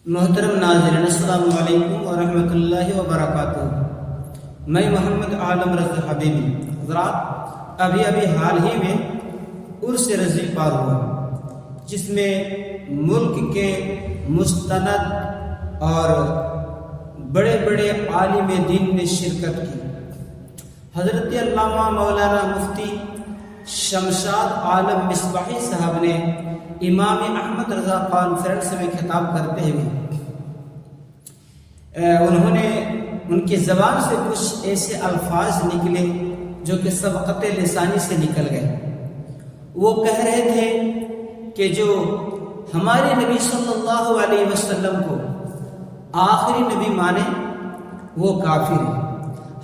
محترم ناظرین السلام علیکم ورحمۃ اللہ وبرکاتہ۔ میں محمد عالم رضا حبیبی حضرات ابھی حال ہی میں عرس رضی پار ہوا، جس میں ملک کے مستند اور بڑے بڑے عالم دین نے شرکت کی۔ حضرت علامہ مولانا مفتی شمشاد عالم مصباحی صاحب نے امام احمد رضا کانفرنس میں خطاب کرتے ہوئے انہوں نے ان کی زبان سے کچھ ایسے الفاظ نکلے جو کہ سبقت لسانی سے نکل گئے۔ وہ کہہ رہے تھے کہ جو ہمارے نبی صلی اللہ علیہ وسلم کو آخری نبی مانے وہ کافر ہے،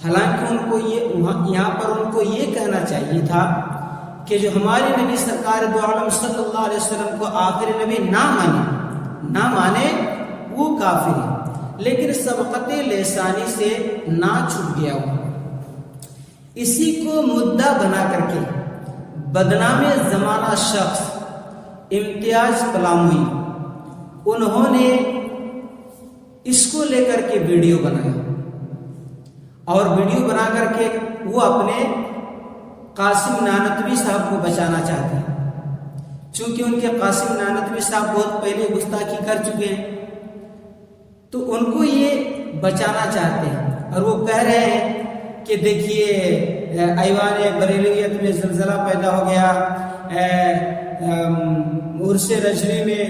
حالانکہ ان کو یہاں پر ان کو یہ کہنا چاہیے تھا کہ جو ہمارے نبی سرکار دو عالم صلی اللہ علیہ وسلم کو آخری نبی نہ مانے وہ کافر ہے، لیکن سبقت لسانی سے نہ چھپ گیا ہوا۔ اسی کو مدعا بنا کر کے بدنام زمانہ شخص امتیاز پلاموئی انہوں نے اس کو لے کر کے ویڈیو بنایا، اور ویڈیو بنا کر کے وہ اپنے قاسم نانوتوی صاحب کو بچانا چاہتے ہیں، چونکہ ان کے قاسم نانوتوی صاحب بہت پہلے گستاخی کر چکے ہیں، تو ان کو یہ بچانا چاہتے ہیں، اور وہ کہہ رہے ہیں کہ دیکھیے ایوان بریلویت میں زلزلہ پیدا ہو گیا، عرس رجوی میں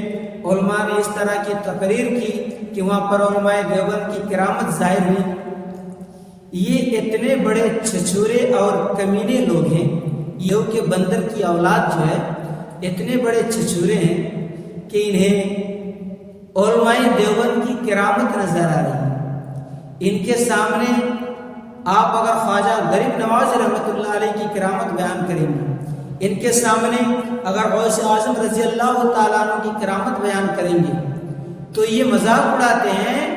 علماء نے اس طرح کی تقریر کی کہ وہاں پر علماء دیوبند کی کرامت ظاہر ہوئی۔ یہ اتنے بڑے چھچورے اور کمینے لوگ ہیں، یہ کہ بندر کی اولاد جو ہے اتنے بڑے چھچورے ہیں کہ انہیں علماء دیوبند کی کرامت نظر آ رہی ہے۔ ان کے سامنے آپ اگر خواجہ غریب نواز رحمۃ اللہ علیہ کی کرامت بیان کریں گے، ان کے سامنے اگر غوث اعظم رضی اللہ تعالیٰ عنہ کی کرامت بیان کریں گے تو یہ مذاق اڑاتے ہیں،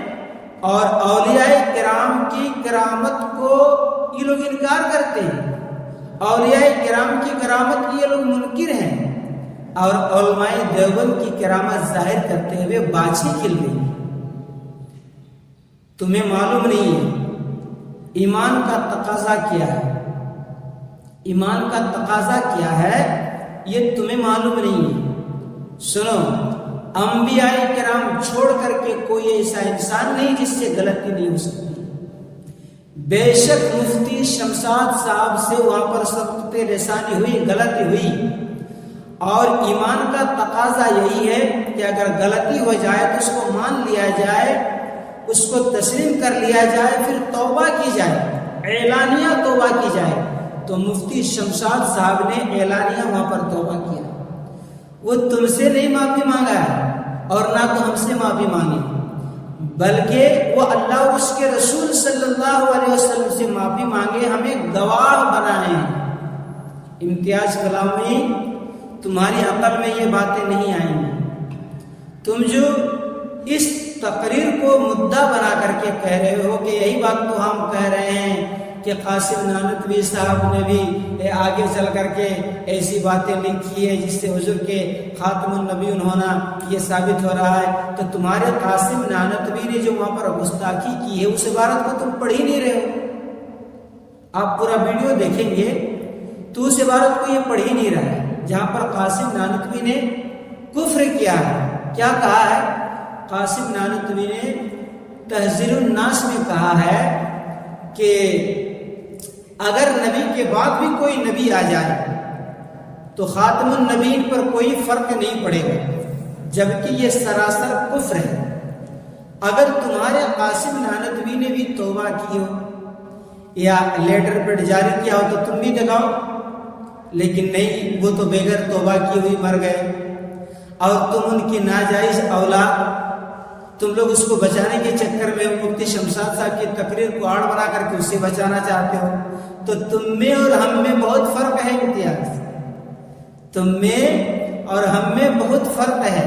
اور اولیاء کرام کی کرامت کو یہ لوگ انکار کرتے ہیں، اولیاء کرام کی کرامت کی یہ لوگ منکر ہیں، اور علماء دیوبند کی کرامت ظاہر کرتے ہوئے باچھی کھل گئی۔ تمہیں معلوم نہیں ہے ایمان کا تقاضا کیا ہے، ایمان کا تقاضا کیا ہے یہ تمہیں معلوم نہیں ہے۔ سنو، انبیاء کرام چھوڑ کر کے کوئی ایسا انسان نہیں جس سے غلطی نہیں ہو سکتی۔ بے شک مفتی شمشاد صاحب سے وہاں پر سبقت لسانی ہوئی، غلطی ہوئی، اور ایمان کا تقاضا یہی ہے کہ اگر غلطی ہو جائے تو اس کو مان لیا جائے، اس کو تسلیم کر لیا جائے، پھر توبہ کی جائے، اعلانیہ توبہ کی جائے۔ تو مفتی شمشاد صاحب نے اعلانیہ وہاں پر توبہ کیا۔ وہ تم سے نہیں معافی مانگا ہے اور نہ تو ہم سے معافی مانگی، بلکہ وہ اللہ اور اس کے رسول صلی اللہ علیہ وسلم سے معافی مانگے، ہمیں گواہ بنائے۔ امتیاز کلامی، تمہاری عقل میں یہ باتیں نہیں آئیں گی۔ تم جو اس تقریر کو مدعا بنا کر کے کہہ رہے ہو کہ یہی بات تو ہم کہہ رہے ہیں کہ قاسم نانوتوی صاحب نے بھی آگے چل کر کے ایسی باتیں لکھی ہے جس سے حضور کے خاتم النبیون ہونا یہ ثابت ہو رہا ہے، تو تمہارے قاسم نانوتوی نے جو وہاں پر گستاخی کی ہے اس عبارت کو تم پڑھ ہی نہیں رہے ہو۔ آپ پورا ویڈیو دیکھیں گے تو اس عبارت کو یہ پڑھ ہی نہیں رہا ہے جہاں پر قاسم نانوتوی نے کفر کیا ہے۔ کیا کہا ہے؟ قاسم نانوتوی نے تحذیر الناس میں کہا ہے کہ اگر نبی کے بعد بھی کوئی نبی آ جائے تو خاتم النبیین پر کوئی فرق نہیں پڑے گا، جبکہ یہ سراسر کفر ہے۔ اگر تمہارے قاسم نانوتوی نے بھی توبہ کی ہو یا لیٹر پیڈ جاری کیا ہو تو تم بھی دکھاؤ، لیکن نہیں، وہ تو بغیر توبہ کی ہوئی مر گئے، اور تم ان کی ناجائز اولاد، تم لوگ اس کو بچانے کے چکر میں مفتی شمشاد صاحب کی تقریر کو آڑ بنا کر کے اسے بچانا چاہتے ہو۔ تو تم میں اور ہم میں بہت فرق ہے امتیاز، تم میں اور ہم میں بہت فرق ہے۔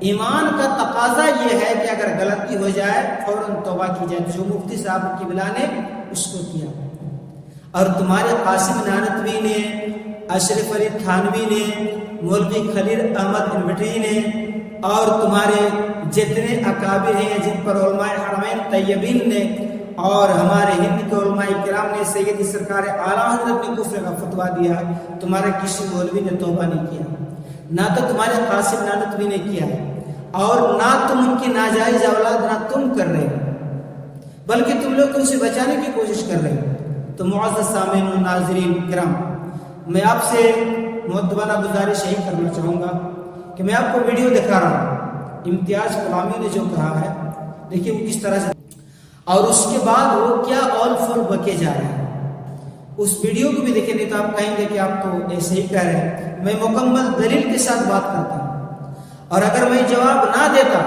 ایمان کا تقاضا یہ ہے کہ اگر غلطی ہو جائے فوراً توبہ کی جائے، جو مفتی صاحب کی بلا نے اس کو کیا، اور تمہارے قاسم نانوتوی نے، اشرف علی تھانوی نے، مولوی خلیل احمد انوٹری نے، اور تمہارے جتنے اکابر ہیں جن پر علماء حرمین طیبین نے اور ہمارے ہند کے علماء کرام نے سید سرکار اعلیٰ حضرت نے کفر کا فتویٰ دیا ہے، تمہارے کسی مولوی نے توبہ نہیں کیا، نہ تو تمہارے قاسم نانوتوی نے کیا ہے، اور نہ تم ان کی ناجائز اولاد نہ تم کر رہے ہو، بلکہ تم لوگ ان سے بچانے کی کوشش کر رہے ہو۔ تو معزز سامعین و ناظرین کرام، میں آپ سے مؤدبانہ گزارش یہی کرنا چاہوں گا کہ میں آپ کو ویڈیو دکھا رہا ہوں، امتیاز غلامی نے جو کہا ہے دیکھیے وہ کس طرح سے، اور اس کے بعد وہ کیا اول فول بکے جا رہے ہیں، اس ویڈیو کو بھی دیکھیں، نہیں تو آپ کہیں گے کہ آپ تو ایسے ہی کہہ رہے ہیں۔ میں مکمل دلیل کے ساتھ بات کرتا ہوں، اور اگر میں جواب نہ دیتا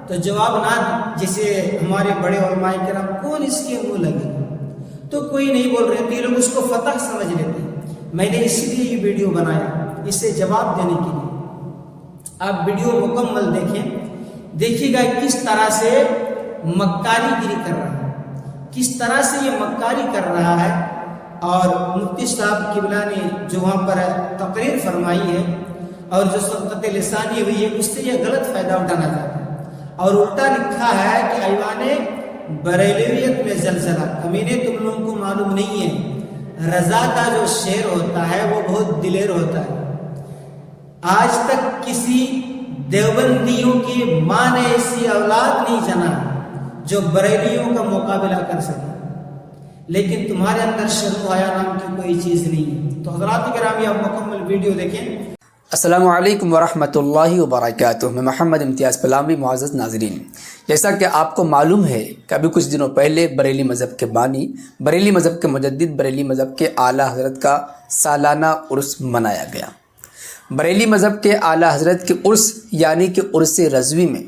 تو جواب نہ جیسے ہمارے بڑے علماء کرام کون اس کے منہ لگے، تو کوئی نہیں بول رہے تو یہ لوگ اس کو فتح سمجھ لیتے ہیں۔ میں نے اسی لیے یہ ویڈیو بنایا، اسے جواب دینے کے لیے۔ آپ ویڈیو مکمل دیکھیں، دیکھیے گا کس طرح سے مکاری گیری کر رہا ہے، کس طرح سے یہ مکاری کر رہا ہے، اور مفتی صاحب قبلہ نے جو وہاں پر تقریر فرمائی ہے اور جو سبقت لسانی ہوئی ہے اس سے یہ غلط فائدہ اٹھانا چاہتا ہے، اور الٹا لکھا ہے کہ ایوان بریلویت میں زلزلہ۔ کمینے تم لوگوں کو معلوم نہیں ہے، رضا کا جو شعر ہوتا ہے وہ بہت دلیر ہوتا ہے۔ آج تک کسی دیوبندیوں کی ماں نے ایسی اولاد نہیں جنا جو بریلیوں کا مقابلہ کر سکے، لیکن تمہارے اندر شرم و حیا نام کی کوئی چیز نہیں ہے۔ تو حضرات گرامی آپ مکمل ویڈیو دیکھیں۔ السلام علیکم ورحمۃ اللہ وبرکاتہ۔ میں محمد امتیاز پلامی۔ معزز ناظرین، جیسا کہ آپ کو معلوم ہے کہ ابھی کچھ دنوں پہلے بریلی مذہب کے بانی، بریلی مذہب کے مجدد، بریلی مذہب کے اعلیٰ حضرت کا سالانہ عرس منایا گیا۔ بریلی مذہب کے اعلیٰ حضرت کے عرس یعنی کہ عرس رضوی میں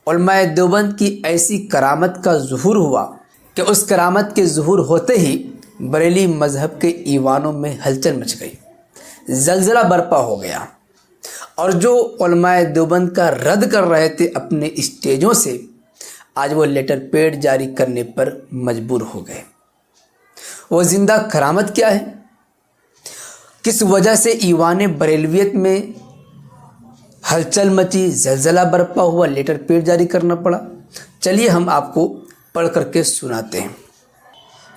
علماء دیوبند کی ایسی کرامت کا ظہور ہوا کہ اس کرامت کے ظہور ہوتے ہی بریلی مذہب کے ایوانوں میں ہلچل مچ گئی، زلزلہ برپا ہو گیا، اور جو علماء دیوبند کا رد کر رہے تھے اپنے اسٹیجوں سے، آج وہ لیٹر پیڈ جاری کرنے پر مجبور ہو گئے۔ وہ زندہ کرامت کیا ہے؟ کس وجہ سے ایوان بریلویت میں ہلچل مچی، زلزلہ برپا ہوا، لیٹر پیڈ جاری کرنا پڑا؟ چلیے ہم آپ کو پڑھ کر کے سناتے ہیں۔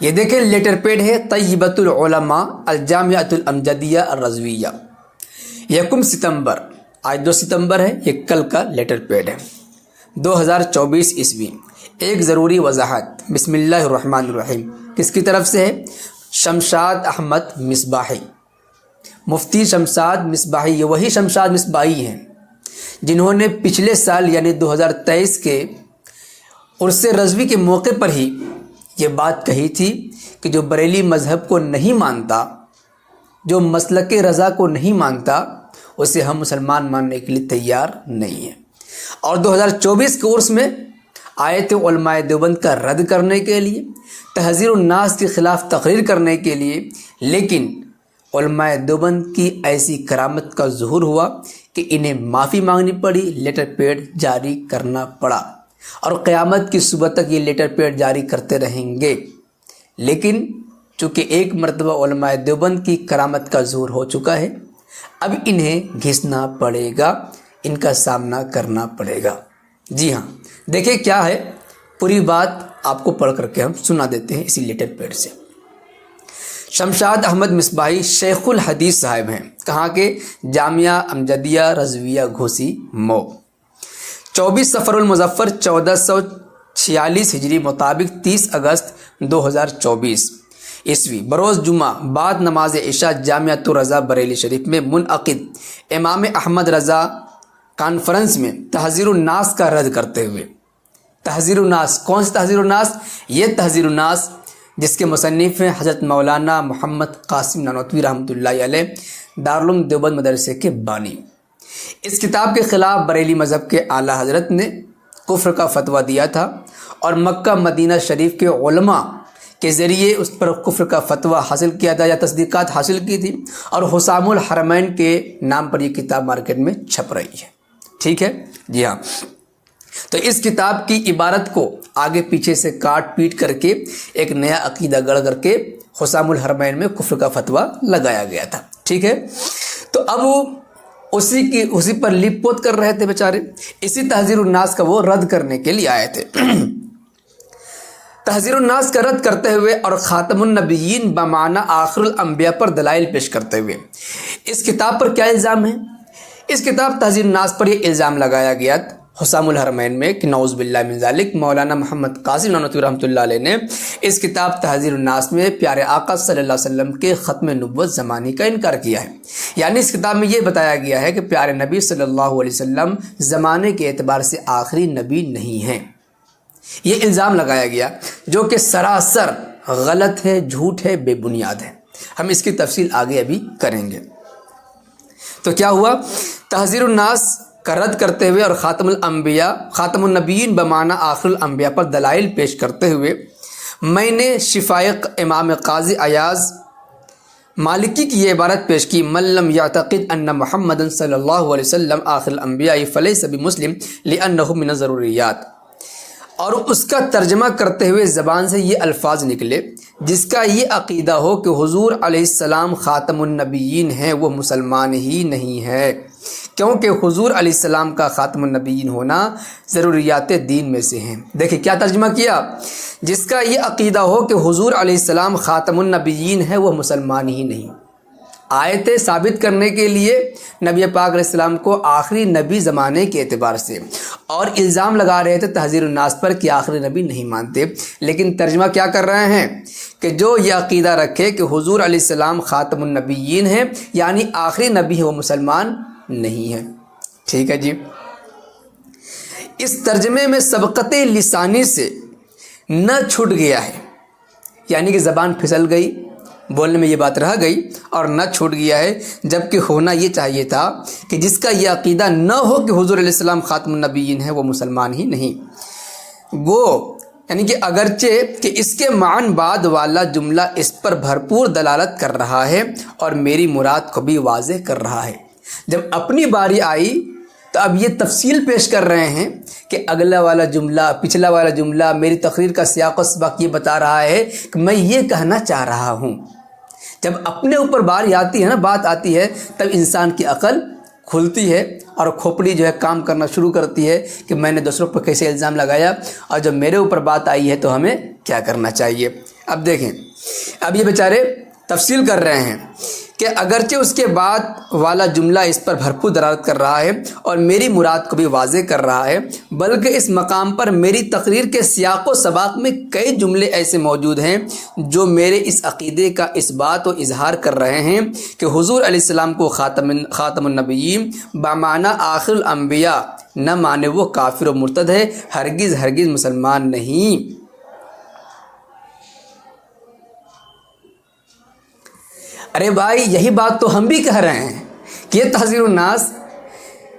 یہ دیکھیں لیٹر پیڈ ہے، طیبۃ العلماء الجامعۃ الامجدیہ الرضویہ، 1 ستمبر، آج 2 ستمبر ہے، یہ کل کا لیٹر پیڈ ہے، 2024 عیسوی۔ ایک ضروری وضاحت، بسم اللہ الرحمن الرحیم، کس کی طرف سے ہے؟ شمشاد احمد مصباحی، مفتی شمشاد مصباحی۔ یہ وہی شمشاد مصباحی ہیں جنہوں نے پچھلے سال یعنی 2023 کے عرس رضوی کے موقع پر ہی یہ بات کہی تھی کہ جو بریلی مذہب کو نہیں مانتا، جو مسلک رضا کو نہیں مانتا، اسے ہم مسلمان ماننے کے لیے تیار نہیں ہیں، اور 2024 کے عرس میں آئے تھے علماء دیوبند کا رد کرنے کے لیے، تحذیر الناس کے خلاف تقریر کرنے کے لیے، لیکن علماء دیوبند کی ایسی کرامت کا ظہور ہوا کہ انہیں معافی مانگنی پڑی، لیٹر پیڈ جاری کرنا پڑا، اور قیامت کی صبح تک یہ لیٹر پیڈ جاری کرتے رہیں گے۔ لیکن چونکہ ایک مرتبہ علماء دیوبند کی کرامت کا ظہور ہو چکا ہے، اب انہیں گھسنا پڑے گا، ان کا سامنا کرنا پڑے گا۔ جی ہاں، دیکھیں کیا ہے، پوری بات آپ کو پڑھ کر کے ہم سنا دیتے ہیں اسی لیٹر پیڈ سے۔ شمشاد احمد مصباحی شیخ الحدیث صاحب ہیں، کہاں کے؟ جامعہ امجدیہ رضویہ گھوسی مئو، 24 صفر المظفر 1446 ہجری مطابق 30 اگست 2024 عیسوی، بروز جمعہ بعد نماز عشاء جامعۃ الرضا بریلی شریف میں منعقد امام احمد رضا کانفرنس میں تحذیر الناس کا رد کرتے ہوئے۔ تحذیر الناس، کون سی تحذیر الناس؟ یہ تحذیر الناس جس کے مصنف ہیں حضرت مولانا محمد قاسم نانوتوی رحمۃ اللہ علیہ، دارالعلوم دیوبند مدرسے کے بانی۔ اس کتاب کے خلاف بریلی مذہب کے اعلیٰ حضرت نے کفر کا فتویٰ دیا تھا، اور مکہ مدینہ شریف کے علماء کے ذریعے اس پر کفر کا فتویٰ حاصل کیا تھا یا تصدیقات حاصل کی تھی، اور حسام الحرمین کے نام پر یہ کتاب مارکیٹ میں چھپ رہی ہے۔ ٹھیک ہے، جی ہاں۔ تو اس کتاب کی عبارت کو آگے پیچھے سے کاٹ پیٹ کر کے ایک نیا عقیدہ گڑھ کر کے حسام الحرمین میں کفر کا فتویٰ لگایا گیا تھا۔ ٹھیک ہے، تو اب اسی پر لیپ پوت کر رہے تھے بیچارے. اسی تحذیر الناس کا وہ رد کرنے کے لیے آئے تھے. تحذیر الناس کا رد کرتے ہوئے اور خاتم النبیین بمعنی آخر الانبیاء پر دلائل پیش کرتے ہوئے اس کتاب پر کیا الزام ہے؟ اس کتاب تحذیر الناس پر یہ الزام لگایا گیا حسام الحرمین میں کہ نعوذ باللہ من ذالک مولانا محمد قاسم نانوتوی رحمۃ اللہ علیہ نے اس کتاب تحذیر الناس میں پیارے آقا صلی اللہ علیہ وسلم کے ختم نبوت زمانی کا انکار کیا ہے. یعنی اس کتاب میں یہ بتایا گیا ہے کہ پیارے نبی صلی اللہ علیہ وسلم زمانے کے اعتبار سے آخری نبی نہیں ہیں. یہ الزام لگایا گیا جو کہ سراسر غلط ہے، جھوٹ ہے، بے بنیاد ہے. ہم اس کی تفصیل آگے ابھی کریں گے. تو کیا ہوا؟ تحذیر الناس کا رد کرتے ہوئے اور خاتم النبیین بمعنی آخر الانبیاء پر دلائل پیش کرتے ہوئے میں نے شفائق امام قاضی ایاز مالکی کی یہ عبارت پیش کی: من لم یعتقد ان محمد صلی اللہ علیہ وسلم آخر الانبیاء فلیس بمسلم لانہ من الضروریات. اور اس کا ترجمہ کرتے ہوئے زبان سے یہ الفاظ نکلے: جس کا یہ عقیدہ ہو کہ حضور علیہ السلام خاتم النبیین ہیں وہ مسلمان ہی نہیں ہے، کیونکہ حضور علیہ السلام کا خاتم النبیین ہونا ضروریات دین میں سے ہیں. دیکھیں کیا ترجمہ کیا: جس کا یہ عقیدہ ہو کہ حضور علیہ السلام خاتم النبیین ہے وہ مسلمان ہی نہیں. آیتیں ثابت کرنے کے لیے نبی پاک علیہ السلام کو آخری نبی زمانے کے اعتبار سے اور الزام لگا رہے تھے تحذیر الناس پر کہ آخری نبی نہیں مانتے، لیکن ترجمہ کیا کر رہے ہیں کہ جو یہ عقیدہ رکھے کہ حضور علیہ السلام خاتم النبیین ہیں یعنی آخری نبی ہے وہ مسلمان نہیں ہے. ٹھیک ہے جی. اس ترجمے میں سبقت لسانی سے نہ چھوٹ گیا ہے، یعنی کہ زبان پھسل گئی، بولنے میں یہ بات رہ گئی اور نہ چھوٹ گیا ہے، جبکہ ہونا یہ چاہیے تھا کہ جس کا یہ عقیدہ نہ ہو کہ حضور علیہ السلام خاتم النبیین ہے وہ مسلمان ہی نہیں. یعنی کہ اگرچہ کہ اس کے معنی بعد والا جملہ اس پر بھرپور دلالت کر رہا ہے اور میری مراد کو بھی واضح کر رہا ہے. جب اپنی باری آئی تو اب یہ تفصیل پیش کر رہے ہیں کہ اگلا والا جملہ، پچھلا والا جملہ، میری تقریر کا سیاق و سباق یہ بتا رہا ہے کہ میں یہ کہنا چاہ رہا ہوں. جب اپنے اوپر باری آتی ہے نا، بات آتی ہے، تب انسان کی عقل کھلتی ہے اور کھوپڑی جو ہے کام کرنا شروع کرتی ہے کہ میں نے دوسروں پر کیسے الزام لگایا اور جب میرے اوپر بات آئی ہے تو ہمیں کیا کرنا چاہیے. اب دیکھیں، اب یہ بیچارے تفصیل کر رہے ہیں کہ اگرچہ اس کے بعد والا جملہ اس پر بھرپور دلالت کر رہا ہے اور میری مراد کو بھی واضح کر رہا ہے، بلکہ اس مقام پر میری تقریر کے سیاق و سباق میں کئی جملے ایسے موجود ہیں جو میرے اس عقیدے کا اثبات و اظہار کر رہے ہیں کہ حضور علیہ السلام کو خاتم النبیین بمعنی آخر الانبیاء نہ مانے وہ کافر و مرتد ہے، ہرگز ہرگز مسلمان نہیں. ارے بھائی، یہی بات تو ہم بھی کہہ رہے ہیں کہ یہ تحذیر الناس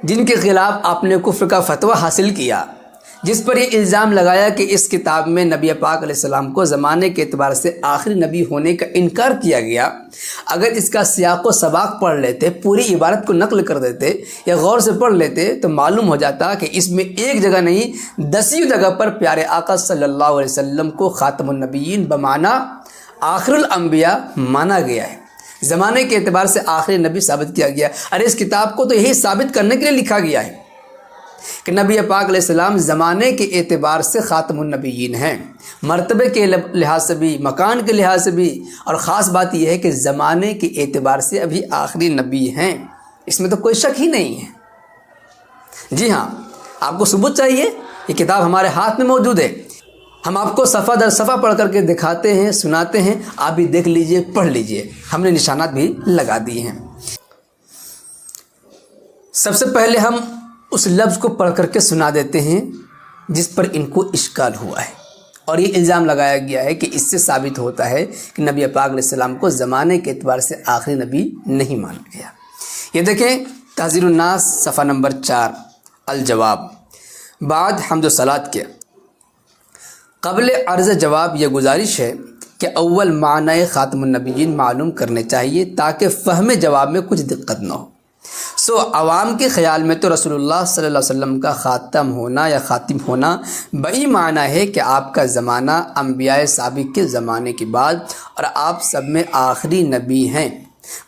جن کے خلاف آپ نے کفر کا فتویٰ حاصل کیا، جس پر یہ الزام لگایا کہ اس کتاب میں نبی پاک علیہ السلام کو زمانے کے اعتبار سے آخری نبی ہونے کا انکار کیا گیا، اگر اس کا سیاق و سباق پڑھ لیتے، پوری عبارت کو نقل کر دیتے یا غور سے پڑھ لیتے تو معلوم ہو جاتا کہ اس میں ایک جگہ نہیں 10 جگہ پر پیارے آقا صلی اللہ علیہ وسلم کو خاتم النبیین بمعنی آخر الانبیاء مانا گیا ہے، زمانے کے اعتبار سے آخری نبی ثابت کیا گیا. ارے اس کتاب کو تو یہی ثابت کرنے کے لیے لکھا گیا ہے کہ نبی پاک علیہ السلام زمانے کے اعتبار سے خاتم النبیین ہیں، مرتبے کے لحاظ سے بھی، مکان کے لحاظ سے بھی، اور خاص بات یہ ہے کہ زمانے کے اعتبار سے ابھی آخری نبی ہیں. اس میں تو کوئی شک ہی نہیں ہے. جی ہاں، آپ کو ثبوت چاہیے، یہ کتاب ہمارے ہاتھ میں موجود ہے، ہم آپ کو صفحہ در صفحہ پڑھ کر کے دکھاتے ہیں، سناتے ہیں، آپ بھی دیکھ لیجئے، پڑھ لیجئے، ہم نے نشانات بھی لگا دیے ہیں. سب سے پہلے ہم اس لفظ کو پڑھ کر کے سنا دیتے ہیں جس پر ان کو اشکال ہوا ہے اور یہ الزام لگایا گیا ہے کہ اس سے ثابت ہوتا ہے کہ نبی پاک علیہ السلام کو زمانے کے اعتبار سے آخری نبی نہیں مانا گیا. یہ دیکھیں تحذیر الناس صفحہ نمبر 4، الجواب. بعد حمد و صلات کے قبل عرض جواب یہ گزارش ہے کہ اول معنی خاتم النبیین معلوم کرنے چاہیے تاکہ فہم جواب میں کچھ دقت نہ ہو. عوام کے خیال میں تو رسول اللہ صلی اللہ علیہ وسلم کا خاتم ہونا یا خاتم ہونا بئی معنی ہے کہ آپ کا زمانہ انبیاء سابق کے زمانے کے بعد اور آپ سب میں آخری نبی ہیں.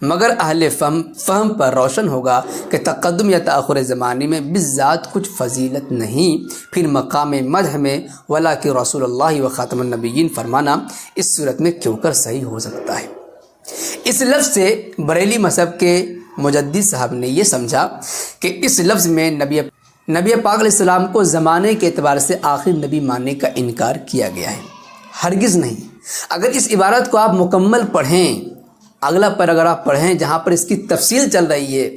مگر اہل فہم پر روشن ہوگا کہ تقدم یا تاخر زمانے میں بالذات کچھ فضیلت نہیں، پھر مقام مدح میں ولا کہ رسول اللہ و خاتم النبیین فرمانا اس صورت میں کیوں کر صحیح ہو سکتا ہے۔ اس لفظ سے بریلی مذہب کے مجدد صاحب نے یہ سمجھا کہ اس لفظ میں نبی پاک علیہ السلام کو زمانے کے اعتبار سے آخری نبی ماننے کا انکار کیا گیا ہے، ہرگز نہیں۔ اگر اس عبارت کو آپ مکمل پڑھیں، اگلا پیراگراف پڑھیں جہاں پر اس کی تفصیل چل رہی ہے،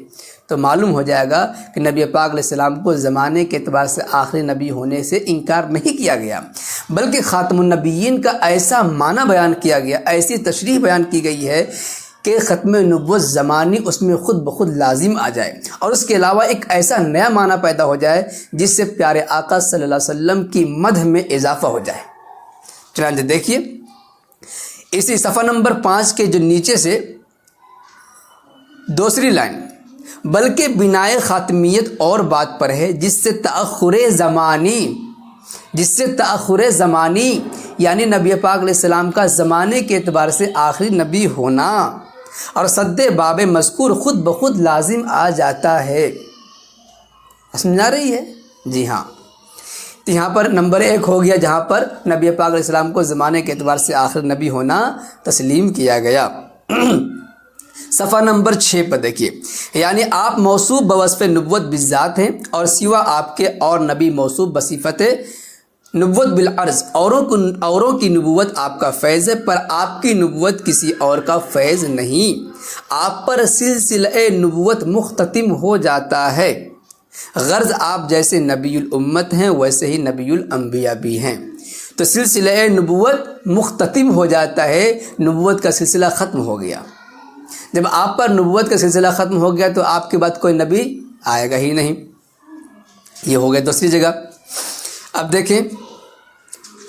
تو معلوم ہو جائے گا کہ نبی پاک علیہ السلام کو زمانے کے اعتبار سے آخری نبی ہونے سے انکار نہیں کیا گیا، بلکہ خاتم النبیین کا ایسا معنی بیان کیا گیا، ایسی تشریح بیان کی گئی ہے کہ ختم نبوت زمانی اس میں خود بخود لازم آ جائے، اور اس کے علاوہ ایک ایسا نیا معنی پیدا ہو جائے جس سے پیارے آقا صلی اللہ علیہ وسلم کی مدح میں اضافہ ہو جائے۔ چنانچہ دیکھیے اسی صفحہ نمبر 5 کے جو نیچے سے دوسری لائن، بلکہ بنائے خاتمیت اور بات پر ہے جس سے تأخر زمانی یعنی نبی پاک علیہ السلام کا زمانے کے اعتبار سے آخری نبی ہونا اور صد باب مذکور خود بخود لازم آ جاتا ہے۔ سمجھا رہی ہے؟ جی ہاں، تو یہاں پر نمبر 1 ہو گیا جہاں پر نبی پاک علیہ السلام کو زمانے کے اعتبار سے آخر نبی ہونا تسلیم کیا گیا۔ صفحہ نمبر 6 پر دیکھیے، یعنی آپ موصوف بوصف نبوت بالذات ہیں اور سوا آپ کے اور نبی موصوف بصفت نبوت بالعرض، اوروں کی نبوت آپ کا فیض ہے، پر آپ کی نبوت کسی اور کا فیض نہیں، آپ پر سلسلہ نبوت مختتم ہو جاتا ہے، غرض آپ جیسے نبی الامت ہیں ویسے ہی نبی الانبیاء بھی ہیں۔ تو سلسلہ نبوت مختتم ہو جاتا ہے، نبوت کا سلسلہ ختم ہو گیا۔ جب آپ پر نبوت کا سلسلہ ختم ہو گیا تو آپ کے بعد کوئی نبی آئے گا ہی نہیں۔ یہ ہو گیا دوسری جگہ۔ اب دیکھیں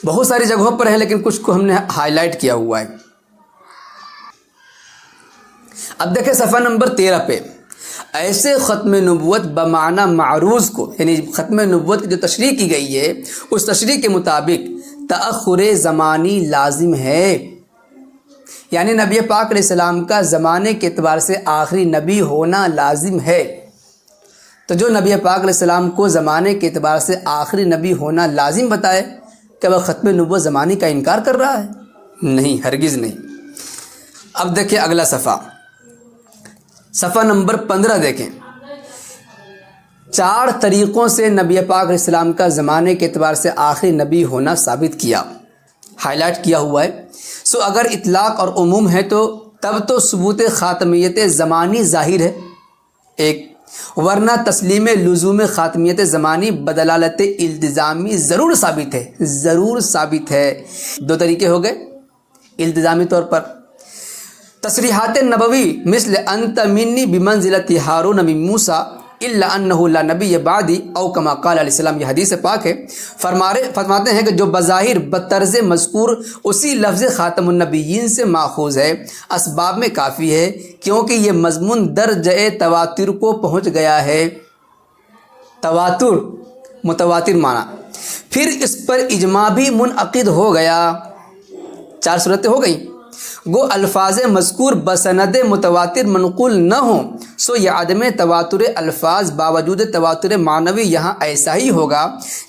بہت ساری جگہوں پر ہے لیکن کچھ کو ہم نے ہائی لائٹ کیا ہوا ہے۔ اب دیکھیں صفحہ نمبر 13 پہ، ایسے ختم نبوت بمعنی معروض کو، یعنی ختم نبوت کی جو تشریح کی گئی ہے اس تشریح کے مطابق تأخر زمانی لازم ہے، یعنی نبی پاک علیہ السلام کا زمانے کے اعتبار سے آخری نبی ہونا لازم ہے۔ تو جو نبی پاک علیہ السلام کو زمانے کے اعتبار سے آخری نبی ہونا لازم بتائے، کہ وہ ختم نبوت زمانے کا انکار کر رہا ہے؟ نہیں، ہرگز نہیں۔ اب دیکھیں اگلا صفحہ نمبر 15 دیکھیں، 4 طریقوں سے نبی پاک علیہ السلام کا زمانے کے اعتبار سے آخری نبی ہونا ثابت کیا، ہائی لائٹ کیا ہوا ہے۔ سو اگر اطلاق اور عموم ہے تو تب تو ثبوت خاتمیت زمانی ظاہر ہے ایک، ورنہ تسلیم لزوم خاتمیت زمانی بدلالت التزامی ضرور ثابت ہے۔ 2 طریقے ہو گئے التزامی طور پر، تصریحات نبوی مثل انت منی بمنزلت ہارون من موسیٰ الا انہ لا نبی بعدی او کما قال علیہ السلام، یہ حدیث پاک ہے۔ فرماتے ہیں کہ جو بظاہر بطرز مذکور اسی لفظ خاتم النبیین سے ماخوذ ہے، اسباب میں کافی ہے کیونکہ یہ مضمون درجہ تواتر کو پہنچ گیا ہے۔ تواتر، متواتر معنی، پھر اس پر اجماع بھی منعقد ہو گیا۔ 4 صورتیں ہو گئیں۔ گو الفاظ مذکور بسند متواتر منقول نہ ہوں، سو یہ عدم تواتر الفاظ باوجود تواتر معنوی یہاں ایسا ہی ہوگا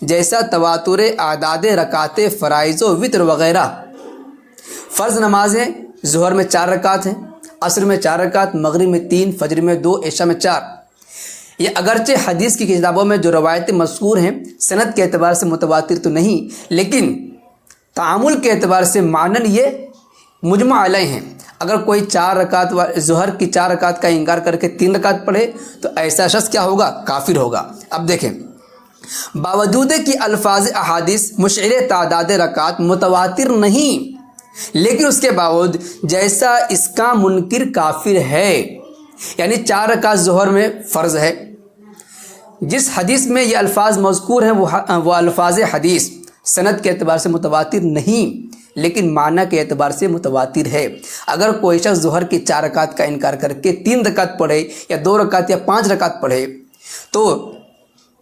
جیسا تواتر اعداد رکعت فرائض و وتر وغیرہ۔ فرض نمازیں ظہر میں 4 رکعت ہیں، عصر میں 4 رکعت، مغرب میں 3، فجر میں 2، عشاء میں 4۔ یہ اگرچہ حدیث کی کتابوں میں جو روایتیں مذکور ہیں سند کے اعتبار سے متواتر تو نہیں، لیکن تعامل کے اعتبار سے معنن یہ مجمع علیہ ہیں۔ اگر کوئی 4 رکعت ظہر کی 4 رکعت کا انکار کر کے 3 رکعت پڑھے تو ایسا شخص کیا ہوگا؟ کافر ہوگا۔ اب دیکھیں، باوجود کہ الفاظ احادیث مشعر تعداد رکعت متواتر نہیں، لیکن اس کے باوجود جیسا اس کا منکر کافر ہے، یعنی 4 رکعت ظہر میں فرض ہے، جس حدیث میں یہ الفاظ مذکور ہیں وہ الفاظ حدیث سند کے اعتبار سے متواتر نہیں لیکن معنی کے اعتبار سے متواتر ہے۔ اگر کوئی شخص ظہر کی 4 رکعت کا انکار کر کے 3 رکعت پڑھے یا 2 رکعت یا 5 رکعت پڑھے تو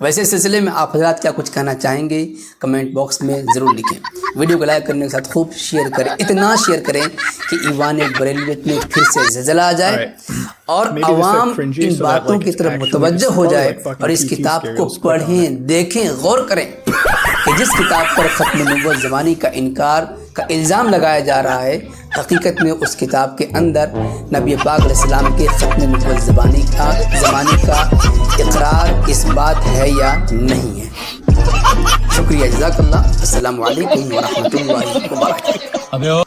ویسے اس سلسلے میں آپ حضرات کیا کچھ کہنا چاہیں گے کمنٹ باکس میں ضرور لکھیں. ویڈیو کو لائک کرنے کے ساتھ خوب شیئر کریں, اتنا شیئر کریں کہ ایوان بریلویت میں پھر سے زلزلہ آ جائے اور عوام ان باتوں کی طرف متوجہ ہو جائے اور اس کتاب کو پڑھیں, دیکھیں, غور کریں کہ جس کتاب پر ختم نبوت زمانی کا انکار کا الزام لگایا جا رہا ہے, حقیقت میں اس کتاب کے اندر نبی پاک علیہ السلام کے ختم نبوت زمانی کا اقرار اس بات ہے یا نہیں ہے. شکریہ, جزاک اللہ. السلام علیکم ورحمۃ اللہ وبرکاتہ.